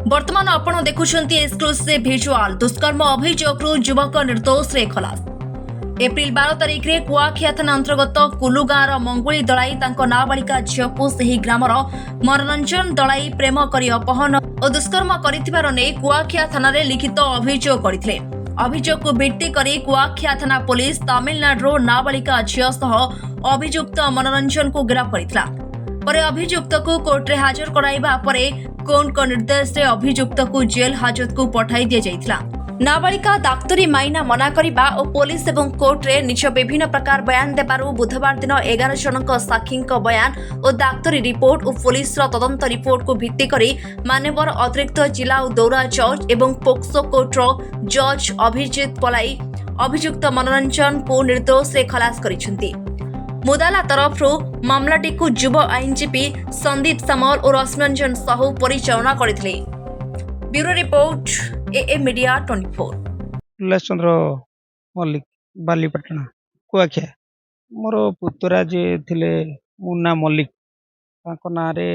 वर्तमान आपण देखुछंती exclusive visual दुष्कर्म अभियोग युवक निर्दोष रे खलास। एप्रिल 12 तारिख रे कुआखिया थाना अंतर्गत कुलु गाँवर मंगुली दलाई तांको नाबालिका झीलू से ग्रामर मनोरंजन दलाई प्रेम करी अपहरण और दुष्कर्म करिथिबार नै कुआखिया थाना रे लिखित अभियोग करथिले। अभियोग को भित्ति करी कुआखिया थाना पुलिस तमिलनाडु नाबालिका झील सह अभियुक्त मनोरंजन को गिरफ्त करथिला। परे अभियुक्त को कोर्ट रे हाजर कराइबा परे कोर्ट को निर्देश रे अभियुक्त को जेल हाजत को पठाई दिया जाइथिला। नाबालिका डाक्तरी माइना मना करिबा और पुलिस एवं कोर्ट रे निज विभिन्न प्रकार बयान देबारु बुधवार दिन 11 जनक साक्षीक बयान और डाक्तरी रिपोर्ट और पुलिस तदंत रिपोर्ट को भित्ति करी मानवर अतिरिक्त जिला और दौरा जज एवं पोक्सो कोर्ट जज अभिजित पलाई अभियुक्त मनोरंजन को निर्दोष रे खलास करिसेंती। मुदाला तरफ मामलाटी को युव आईनजीपी संदीप सामल और रश्मिरंजन साहू परिचालना करथिले। ब्यूरो रिपोर्ट ए मीडिया 24। चंद्र मल्लिक बालीपाटना कुआखिया मोर पुतरा जे थिले मुन्ना मल्लिक तांको नारे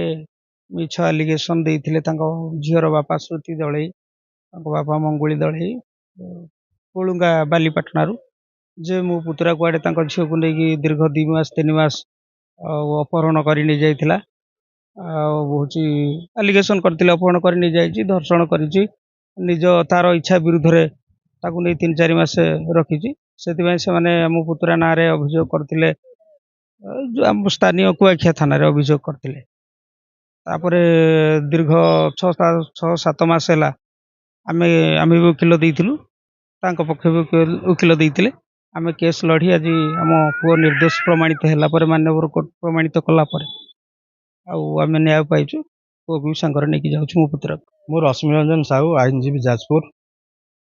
मिछ एलिगेशन देइथिले तांको झियर बापा श्रुति दळई तांको बापा मंगुली दळई कोलुंगा बालीपाटनारू जे मो पुतरा कुआडे तांको झियो को नेकी दीर्घ 2 मास 3 मास अपहरण करि नै जाइथिला। होची एलिगेशन करथिले अपहरण करि नै जाइछि धर्षण करिछि निज तार इच्छा विरुद्ध रे ताकू नै 3-4 मास रखिछि। सेति से माने मो पुतरा ना रे अभियोग करथिले जो हम स्थानीय कुआखिया थाना रे अभियोग करथिले। तापरे दीर्घ 6-7 मास हैला आमे वकील देइथिलु तांको पक्ष वकील देइथिले। आमे केस लढी आज हम पुओ निर्दोष प्रमाणित हैला पर मान्यवर कोर्ट प्रमाणित कला पर आमे न्याय पाइछु। पुओ भी संगर नेकी जाउछु मो पुत्र मु रश्मिरंजन साहू आईनजीबी जाजपुर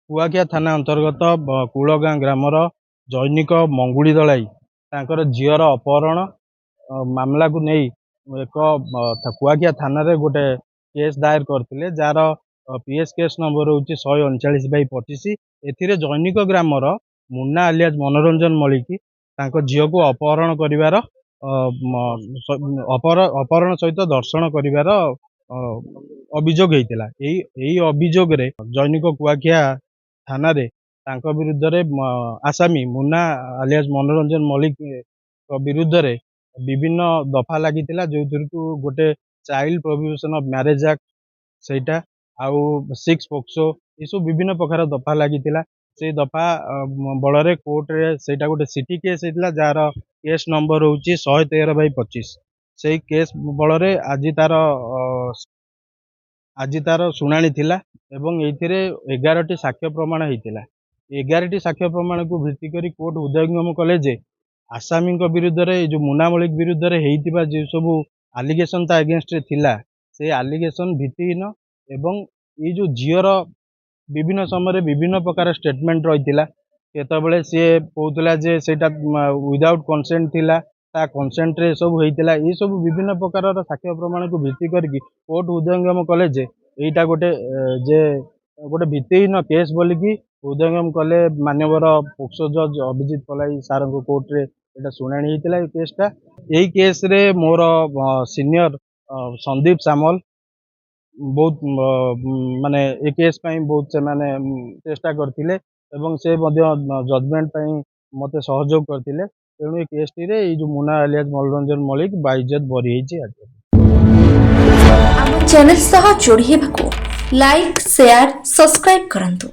कुआखिया थाना अंतर्गत कुलगाँ ग्रामर जैनिक मंगुली दलाई तांकर झीयर अपहरण मामला को नहीं एक कुआखिया थाना रे गोटे केस दायर करथिले जार पीएस केस नंबर होची 139/25। एथिरे जैनिक ग्रामर मुन्ना आलियाज मनोरंजन मलिक तांको झील को अपहरण करिवार अपहरण सहित दर्शन करिवार अभियोग होइतिला। एई अभियोग रे जैनिक कुआखिया थाना रे तांको विरुद्ध रे आसामी मुन्ना आलियाज मनोरंजन मलिक विरुद्ध रे विभिन्न दफा लागितिला जोथुर को गोटे child prohibition of marriage act सेटा आउ 6 पोक्सो ये सब विभिन्न प्रकार दफा लागितिला। से दफा बल रे कोर्ट रे सेटा गोटे सिटी केस हेतिला जार केस नंबर होची 113/25। से केस बल रे आज तार सुनानी थिला एवं एथिरे 11टी साक्ष्य प्रमाण हेतिला। 11टी साक्ष्य प्रमाण को भित्ति करी कोर्ट उदयंगम कले जे आसामी विरुद्ध रे जो मुन्ना मलिक विरुद्ध रे हेइतिबा जे सब एलिगेशन ता अगेंस्ट रे थिला से एलिगेशन भित्तिहीन एवं ये जो झीयर विभिन्न समय विभिन्न प्रकार स्टेटमेंट रही केतबेले सी कहूला जे सेटा विदाउट कंसेंट थिला ता कंसेंट रे सब होइतिला। ये सब विभिन्न प्रकार साक्ष्य प्रमाण को भित्ति करके कोर्ट उदयंगम कले जे एटा गोटे भित्तिहीन केस बोलिकी उदयंगम कले मान्यवर पोक्सो जज अभिजित पलाई सार कोर्ट रे एटा सुनानी होइतिला। केसटा यही केस रे मोर सीनियर संदीप सामल बहुत माने ए केस पई बहुत से माने चेष्टा करथिले एवं से जजमेंट पई मते सहयोग करथिले। तेणु ए केस टी रे ए जो मुन्ना आलियाज मनोरंजन मलिक बाइज्जत बरी हेछि। हम चैनल सह जोड़ी हेबाको लाइक शेयर सब्सक्राइब करंतु।